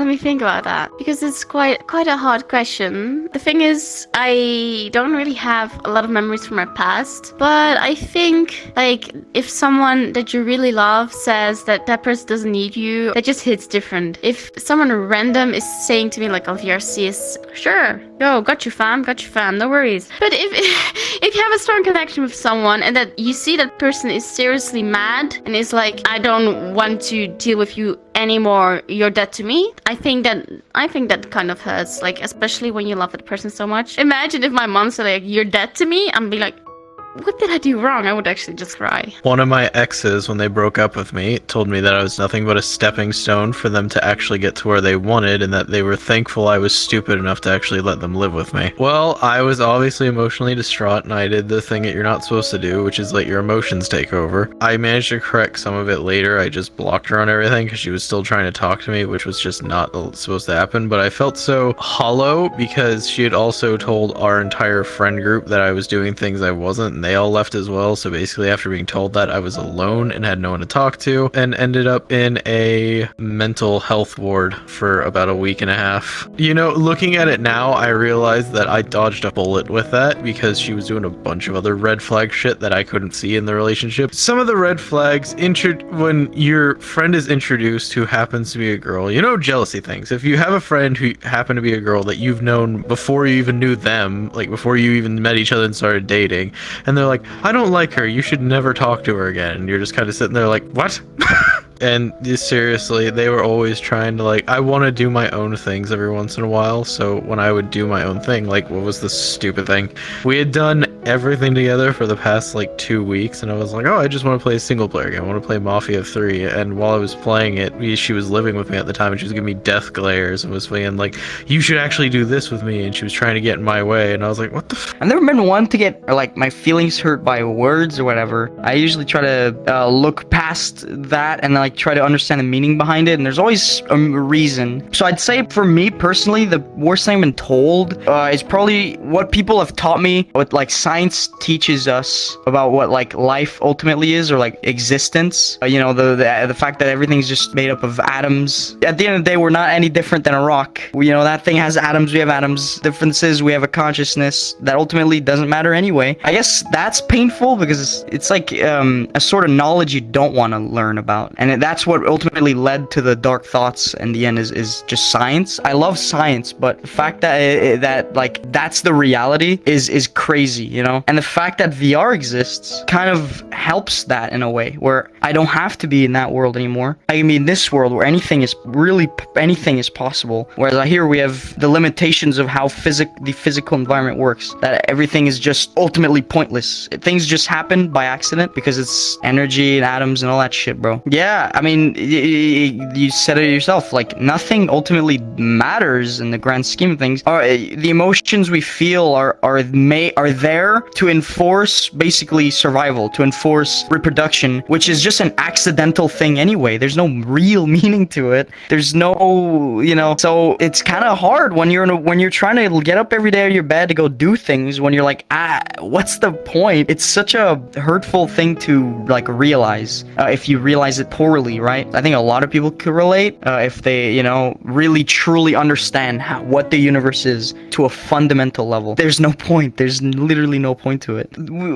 let me think about that, because it's quite a hard question. The thing is, I don't really have a lot of memories from my past, but I think like if someone that you really love says that that person doesn't need you, that just hits different. If someone random is saying to me like, oh, VRC is sure, yo, got you fam, no worries. But if you have a strong connection with someone and that you see that person is seriously mad and is like, I don't want to deal with you anymore, you're dead to me, I think that kind of hurts, like especially when you love that person so much. Imagine if my mom said like, you're dead to me, I'm be like, what did I do wrong? I would actually just cry. One of my exes, when they broke up with me, told me that I was nothing but a stepping stone for them to actually get to where they wanted, and that they were thankful I was stupid enough to actually let them live with me. Well, I was obviously emotionally distraught, and I did the thing that you're not supposed to do, which is let your emotions take over. I managed to correct some of it later. I just blocked her on everything because she was still trying to talk to me, which was just not supposed to happen. But I felt so hollow because she had also told our entire friend group that I was doing things I wasn't, and they all left as well. So basically, after being told that, I was alone and had no one to talk to, and ended up in a mental health ward for about a week and a half. You know, looking at it now, I realized that I dodged a bullet with that because she was doing a bunch of other red flag shit that I couldn't see in the relationship. Some of the red flags, when your friend is introduced who happens to be a girl, you know, jealousy things. If you have a friend who happened to be a girl that you've known before you even knew them, like before you even met each other and started dating, and they're like, I don't like her, you should never talk to her again. And you're just kind of sitting there like, what? And seriously, they were always trying to like, I want to do my own things every once in a while. So when I would do my own thing, like what was the stupid thing? We had done everything together for the past like 2 weeks, and I was like, oh, I just want to play a single player game. I want to play Mafia 3. And while I was playing it, she was living with me at the time, and she was giving me death glares and was being like, you should actually do this with me. And she was trying to get in my way, and I was like, what the f? I've never been one to get like my feelings hurt by words or whatever. I usually try to look past that and like try to understand the meaning behind it, and there's always a reason. So I'd say for me personally, the worst thing I've been told is probably what people have taught me, what like science teaches us about what like life ultimately is, or like existence. You know, the fact that everything's just made up of atoms. At the end of the day, we're not any different than a rock. You know, that thing has atoms, we have atoms. Difference is we have a consciousness that ultimately doesn't matter anyway. I guess that's painful because it's like a sort of knowledge you don't want to learn about, and that's what ultimately led to the dark thoughts. In the end is just science. I love science, but the fact that like that's the reality is crazy, you know. And the fact that VR exists kind of helps that in a way where I don't have to be in that world anymore. I can be in this world where anything is possible. Whereas here we have the limitations of how the physical environment works, that everything is just ultimately pointless. Things just happen by accident because it's energy and atoms and all that shit, bro. Yeah, I mean, you said it yourself, like nothing ultimately matters in the grand scheme of things. The emotions we feel are there to enforce basically survival, to enforce reproduction, which is just an accidental thing anyway. There's no real meaning to it. There's no, you know, so it's kind of hard when you're trying to get up every day out of your bed to go do things, when you're like, what's the point? It's such a hurtful thing to like realize if you realize it poorly, right? I think a lot of people could relate if they, you know, really truly understand what the universe is to a fundamental level. There's no point. There's literally no point to it.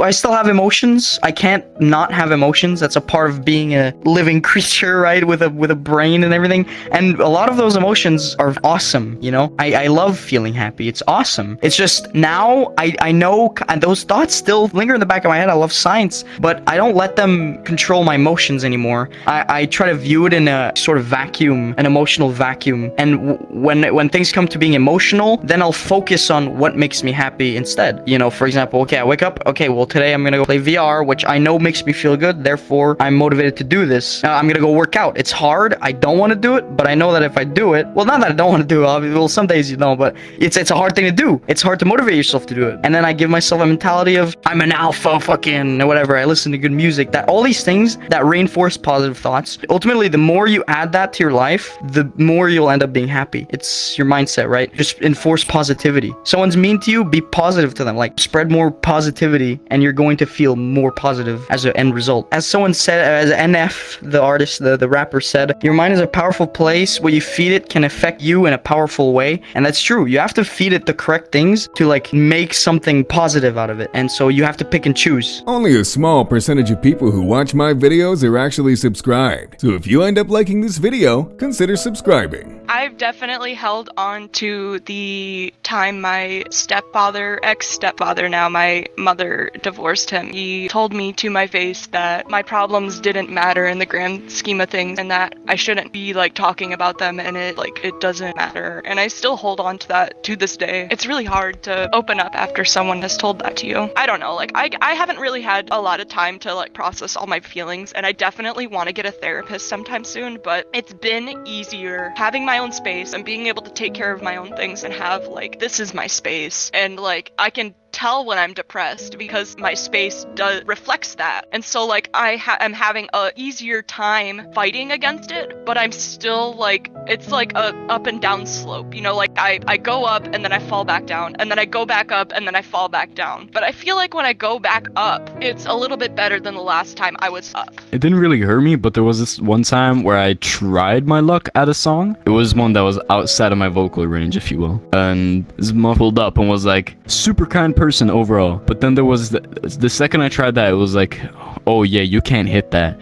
I still have emotions. I can't not have emotions. That's a part of being a living creature, right? With a brain and everything. And a lot of those emotions are awesome, you know? I love feeling happy. It's awesome. It's just now I know those thoughts still linger in the back of my head. I love science, but I don't let them control my emotions anymore. I try to view it in a sort of vacuum, an emotional vacuum. And when things come to being emotional, then I'll focus on what makes me happy instead. You know, for example, okay, I wake up, okay, well today I'm gonna go play VR, which I know makes me feel good, therefore I'm motivated to do this. I'm gonna go work out. It's hard, I don't want to do it, but I know that if I do it, well, not that I don't want to do it, well, some days you know, but it's a hard thing to do. It's hard to motivate yourself to do it. And then I give myself a mentality of, I'm an alpha fucking whatever, I listen to good music, that all these things that reinforce positive thoughts thoughts. Ultimately, the more you add that to your life, the more you'll end up being happy. It's your mindset, right? Just enforce positivity. Someone's mean to you, be positive to them. Like, spread more positivity, and you're going to feel more positive as an end result. As someone said, as NF, the artist, the rapper said, your mind is a powerful place. What you feed it can affect you in a powerful way. And that's true. You have to feed it the correct things to like make something positive out of it. And so you have to pick and choose. Only a small percentage of people who watch my videos are actually subscribed. So if you end up liking this video, consider subscribing. I've definitely held on to the time my stepfather, ex-stepfather now, my mother divorced him. He told me to my face that my problems didn't matter in the grand scheme of things and that I shouldn't be like talking about them and it doesn't matter. And I still hold on to that to this day. It's really hard to open up after someone has told that to you. I don't know, like I haven't really had a lot of time to like process all my feelings, and I definitely want to get a therapist sometime soon, but it's been easier having my own space and being able to take care of my own things and have like, this is my space, and like I can tell when I'm depressed because my space reflects that. And so like I'm having a easier time fighting against it, but I'm still like, it's like a up and down slope, you know, like I go up and then I fall back down and then I go back up and then I fall back down. But I feel like when I go back up, it's a little bit better than the last time I was up. It didn't really hurt me, but there was this one time where I tried my luck at a song. It was one that was outside of my vocal range, if you will. And this mom pulled up and was like, super kind person overall. But then there was the second I tried that, it was like, oh yeah, you can't hit that.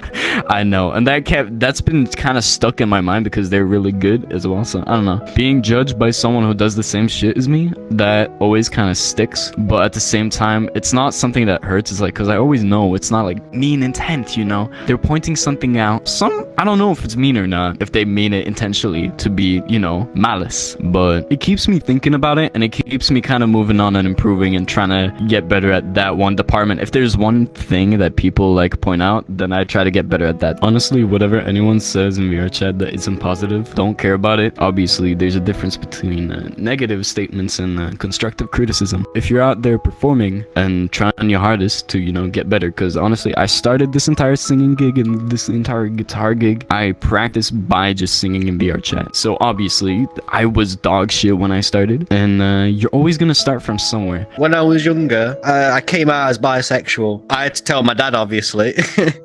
I know. And that's been kind of stuck in my mind because they're really good as well. So I don't know. Being judged by someone who does the same shit as me, that always kind of sticks. But at the same time, it's not something that hurts. It's like, because I always know it's not like mean intent, you know? They're pointing something out. I don't know if it's mean or not, if they mean it intentionally to be, you know, malice. But it keeps me thinking about it, and it keeps me kind of moving on and improving and trying to get better at that one department. If there's one thing that people like point out, then I try to get better at that. Honestly, whatever anyone says in VRChat that isn't positive, don't care about it. Obviously, there's a difference between negative statements and constructive criticism. If you're out there performing and trying your hardest to, you know, get better, because honestly, I started this entire singing gig and this entire guitar gig, I practiced by just singing in VRChat. So obviously, I was dog shit when I started, and you're always gonna start from somewhere. When I was younger, I came out as bisexual. I had to tell my dad, obviously,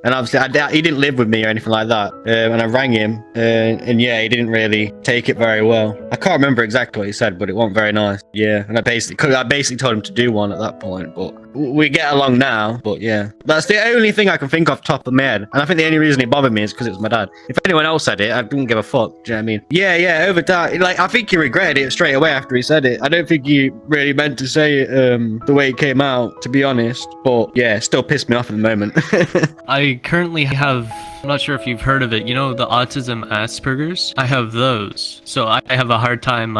and obviously he didn't live with me or anything like that. And I rang him, and yeah, he didn't really take it very well. I can't remember exactly what he said, but it wasn't very nice. Yeah, and I basically told him to do one at that point, but we get along now. But yeah, that's the only thing I can think off the top of my head. And I think the only reason it bothered me is because it was my dad. If anyone else said it, I didn't give a fuck. Do you know what I mean? Yeah, over that. Like, I think he regretted it straight away after he said it. I don't think he really meant to say it the way it came out, to be honest. But yeah, it still pissed me off at the moment. I currently have, I'm not sure if you've heard of it, you know, the autism Asperger's? I have those. So I have a hard time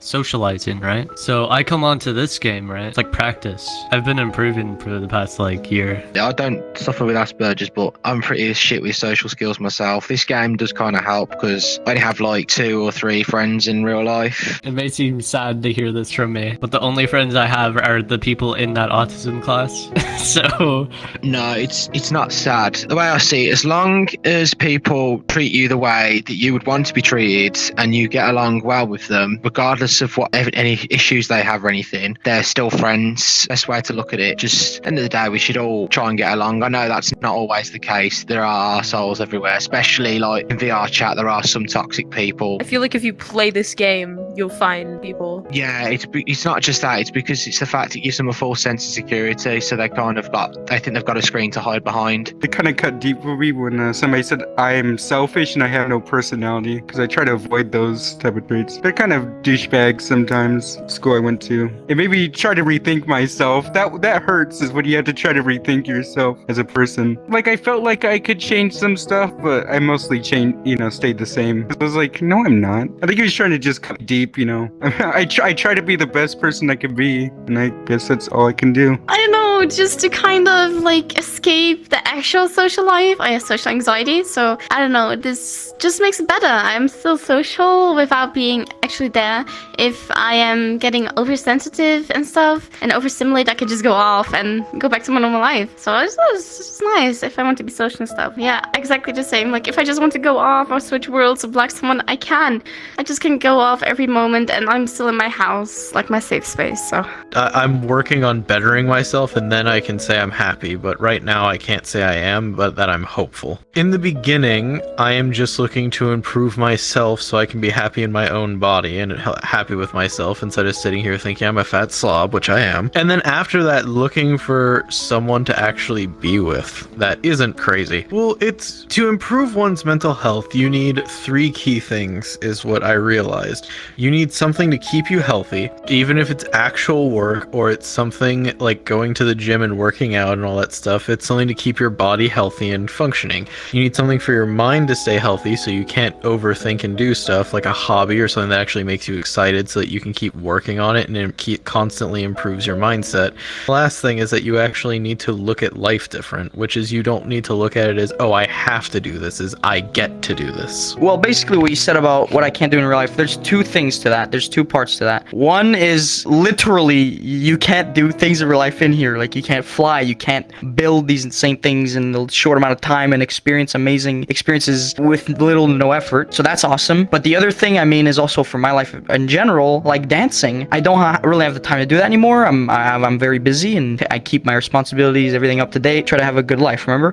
socializing, right? So I come onto this game, right? It's like practice. I've been improving for the past like year. I don't suffer with Asperger's, but I'm pretty shit with social skills myself. This game does kind of help because I only have like 2 or 3 friends in real life. It may seem sad to hear this from me, but the only friends I have are the people in that autism class. So no, it's not sad. The way I see it, as long as people treat you the way that you would want to be treated and you get along well with them, regardless of what any issues they have or anything, they're still friends. Best way to look at it. Just at the end of the day, we should all try and get along. I know that's not always the case. There are assholes everywhere, especially like in VR chat. There are some toxic people. I feel like if you play this game, you'll find people. Yeah, it's not just that. It's because it's the fact it gives them a false sense of security. So they think they've got a screen to hide behind. It kind of cut deep for me when somebody said I'm selfish and I have no personality, because I try to avoid those type of traits. They're kind of douchebags sometimes. School I went to, it made me try to rethink myself. That hurts, is when you have to try to rethink yourself as a person. Like, I felt like I could change some stuff, but I mostly stayed the same. I was like, no, I'm not. I think he was trying to just cut deep, you know. I try to be the best person I can be, and I guess that's all I can do. I don't know, just to kind of like escape the actual social life. I have social anxiety, so I don't know, this just makes it better. I'm still social without being actually there. If I am getting oversensitive and stuff and overstimulated, I could just go off and go back to my normal life. So it's nice if I want to be social and stuff. Yeah, exactly the same. Like if I just want to go off or switch worlds or black someone, I can. I just can go off every moment, and I'm still in my house, like my safe space. So I'm working on bettering myself, and then I can say I'm happy. But right now I can't say I am, but that I'm hopeful. In the beginning, I am just looking to improve myself so I can be happy in my own body and happy with myself instead of sitting here thinking I'm a fat slob, which I am. And then after that, looking for someone to actually be with that isn't crazy. Well, it's to improve one's mental health, you need 3 key things, is what I realized. You need something to keep you healthy, even if it's actual work or it's something like going to the gym and working out and all that stuff. It's something to keep your body healthy and functioning. You need something for your mind to stay healthy so you can't overthink and do stuff like a hobby or something that actually makes you excited so that you can keep working on it and it constantly improves your mindset. The last thing is that you actually need to look at life different, which is you don't need to look at it as, oh, I have to do this, is I get to do this. Well, basically what you said about what I can't do in real life, there's 2 things to that. There's 2 parts to that. One is literally you can't do things in real life in here. Like you can't fly, you can't build these insane things in a short amount of time and experience amazing experiences with little to no effort. So that's awesome. But the other thing I mean is also for my life in general, like dancing. I don't really have the time to do that anymore. I'm very busy and I keep my responsibilities, everything up to date, try to have a good life, remember?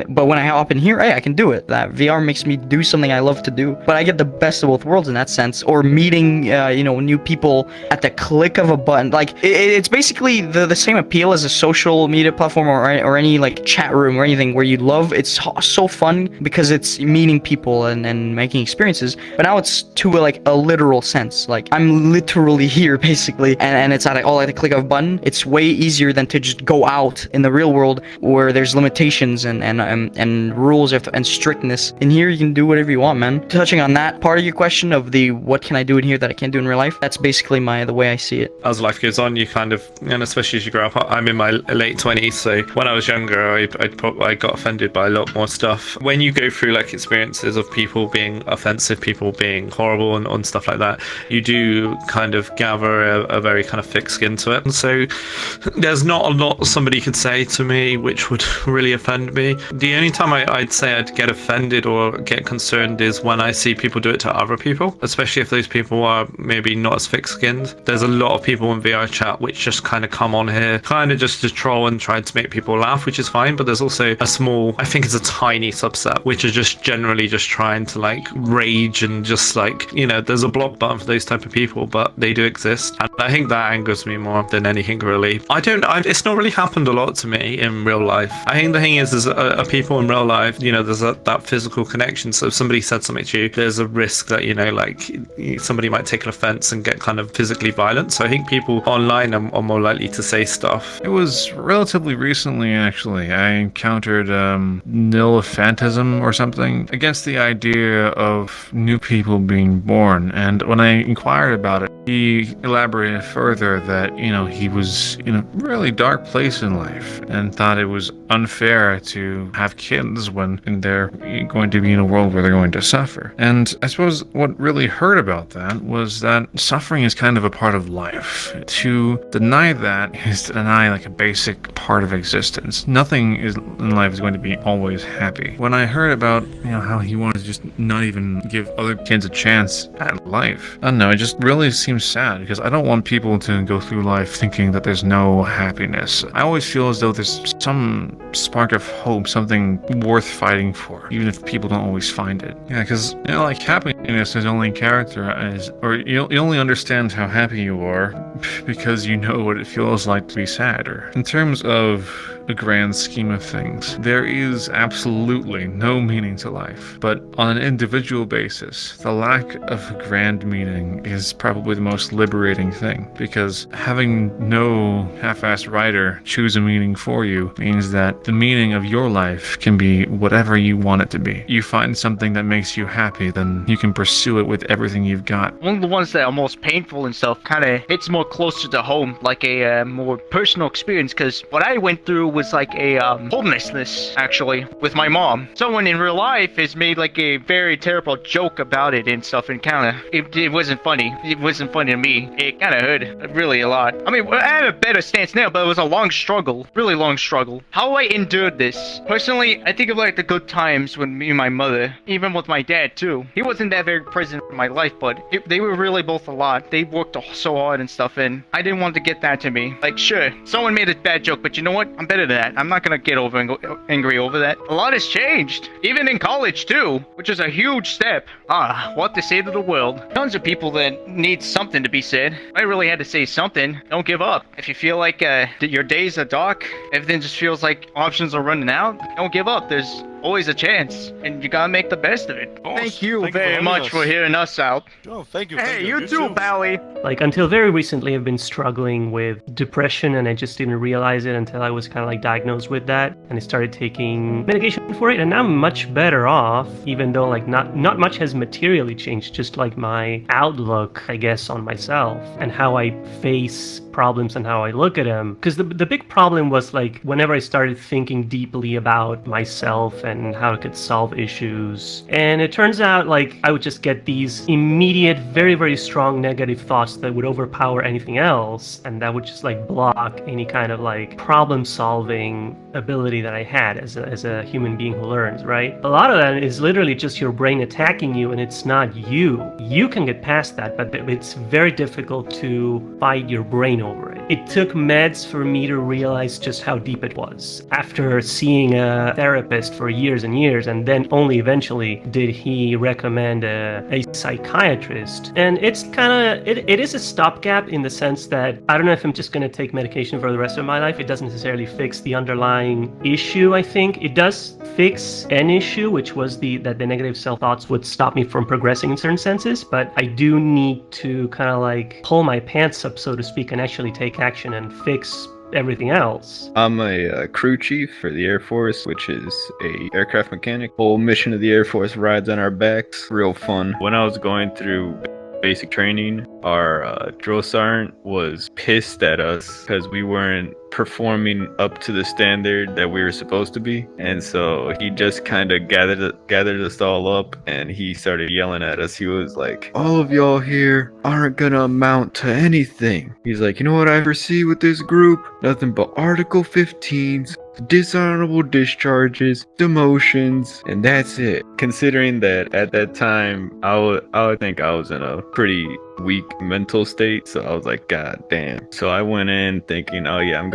But when I hop in here, hey, I can do it. That VR makes me do something I love to do. But I get the best of both worlds in that sense. Or meeting, new people at the click of a button. Like it's basically the same appeal as a social media platform or any like chat room or anything where you love. It's so fun because it's meeting people and making experiences. But now it's to like a literal sense. Like I'm literally here basically, and it's at all at the click of a button. It's way easier than to just go out in the real world where there's limitations and rules and strictness. In here you can do whatever you want, man. Touching on that part of your question of the what can I do in here that I can't do in real life, that's basically the way I see it. As life goes on, you kind of, and especially as you grow up, I'm in my late 20s, so when I was younger, I got offended by a lot more stuff. When you go through like experiences of people being offensive, people being horrible and stuff like that, you do kind of gather a very kind of thick skin to it. And so there's not a lot somebody could say to me which would really offend me. The only time I'd say I'd get offended or get concerned is when I see people do it to other people, especially if those people are maybe not as thick-skinned. There's a lot of people in VR chat which just kind of come on here kind of just to troll and try to make people laugh, which is fine, but there's also a small, I think it's a tiny subset which are just generally just trying to like rage and just like, there's a block button for those type of people, but they do exist, and I think that angers me more than anything really. It's not really happened a lot to me in real life. I think the thing is people in real life, there's that physical connection, so if somebody said something to you, there's a risk that somebody might take an offense and get kind of physically violent. So I think people online are more likely to say stuff. It was relatively recently, actually. I encountered niliphantism or something against the idea of new people being born. And when I inquired about it, he elaborated further that, he was in a really dark place in life and thought it was unfair to have kids when they're going to be in a world where they're going to suffer. And I suppose what really hurt about that was that suffering is kind of a part of life. To deny that is to deny like a basic part of existence. Nothing in life is going to be always happy. When I heard about how he wanted to just not even give other kids a chance at life, I don't know, it just really seems sad because I don't want people to go through life thinking that there's no happiness. I always feel as though there's some spark of hope, something worth fighting for, even if people don't always find it. Yeah, because like happiness is only characterized, or you only understand how happy you are because you know what it feels like to be sad. Or in terms of the grand scheme of things, there is absolutely no meaning to life. But on an individual basis, the lack of grand meaning is probably the most liberating thing, because having no half-assed writer choose a meaning for you means that the meaning of your life can be whatever you want it to be. You find something that makes you happy, then you can pursue it with everything you've got. One of the ones that are most painful and stuff kind of hits more closer to home, like a more personal experience, because what I went through was like a homelessness, actually, with my mom. Someone in real life has made like a very terrible joke about it and stuff, and kind of, it wasn't funny. It wasn't funny to me. It kind of hurt really a lot. I mean, I have a better stance now, but it was a long struggle, really long struggle. How I endured this. Personally, I think of like the good times with me and my mother, even with my dad too. He wasn't that very present in my life, but they were really both a lot. They worked so hard and stuff, and I didn't want to get that to me. Like, sure, someone made a bad joke, but you know what? I'm better than that. I'm not gonna get angry over that. A lot has changed, even in college too, which is a huge step. What to say to the world? Tons of people that need something to be said. I really had to say something. Don't give up. If you feel like your days are dark, everything just feels like options are running out, don't give up. There's always a chance, and you gotta make the best of it. Thank you very much for hearing us out. Oh, thank you. Hey, you too, Bally. Like, until very recently, I've been struggling with depression, and I just didn't realize it until I was kind of like diagnosed with that, and I started taking medication for it, and now I'm much better off, even though like not much has materially changed, just like my outlook, I guess, on myself and how I face problems and how I look at them. Because the big problem was like whenever I started thinking deeply about myself and how I could solve issues, and it turns out like I would just get these immediate, very, very strong negative thoughts that would overpower anything else, and that would just like block any kind of like problem solving ability that I had as a human being who learns, right? A lot of that is literally just your brain attacking you, and it's not you. You can get past that, but it's very difficult to fight your brain over it. It took meds for me to realize just how deep it was. After seeing a therapist for years and years, and then only eventually did he recommend a psychiatrist. And it's kind of, it is a stopgap in the sense that I don't know if I'm just going to take medication for the rest of my life. It doesn't necessarily fix the underlying issue, I think. It does fix an issue, which was that the negative self-thoughts would stop me from progressing in certain senses, but I do need to kind of like pull my pants up, so to speak, and actually take action and fix everything else. I'm a crew chief for the Air Force, which is a aircraft mechanic. Whole mission of the Air Force rides on our backs. Real fun. When I was going through basic training, our drill sergeant was pissed at us because we weren't performing up to the standard that we were supposed to be, and so he just kind of gathered us all up, and he started yelling at us. He was like, all of y'all here aren't gonna amount to anything. He's like, you know what I foresee with this group? Nothing but Article 15s, dishonorable discharges, demotions, and that's it. Considering that at that time I would think I was in a pretty weak mental state, so I was like, god damn. So I went in thinking, oh yeah, I'm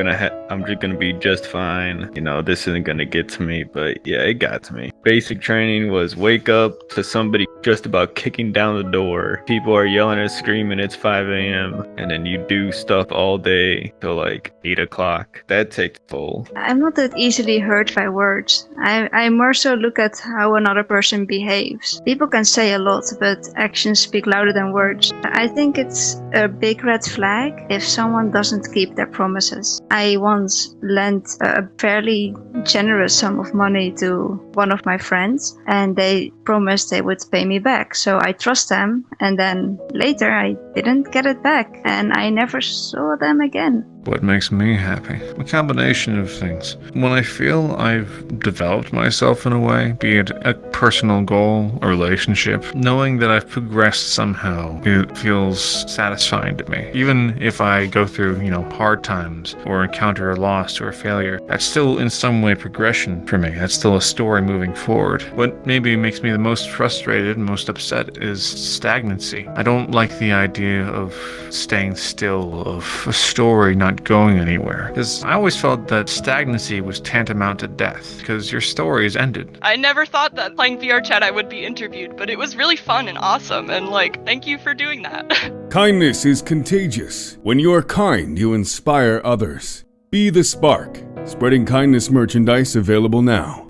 just gonna be just fine, you know, this isn't gonna get to me. But yeah, it got to me. Basic training was wake up to somebody just about kicking down the door, people are yelling and screaming, it's 5 a.m, and then you do stuff all day till like 8 o'clock. That takes a toll. I'm not that easily hurt by words. I more so look at how another person behaves. People can say a lot, but actions speak louder than words. I think it's a big red flag if someone doesn't keep their promises. I once lent a fairly generous sum of money to one of my friends, and they promised they would pay me back. So I trust them, and then later I didn't get it back, and I never saw them again. What makes me happy? A combination of things. When I feel I've developed myself in a way, be it a personal goal, a relationship, knowing that I've progressed somehow, it feels satisfying to me. Even if I go through, hard times or encounter a loss or a failure, that's still in some way progression for me. That's still a story moving forward. What maybe makes me the most frustrated and most upset is stagnancy. I don't like the idea of staying still, of a story not going anywhere, because I always felt that stagnancy was tantamount to death, because your story is ended. I never thought that playing VRChat I would be interviewed, but it was really fun and awesome, and thank you for doing that. Kindness is contagious. When you are kind, you inspire others. Be the spark. Spreading kindness merchandise available now.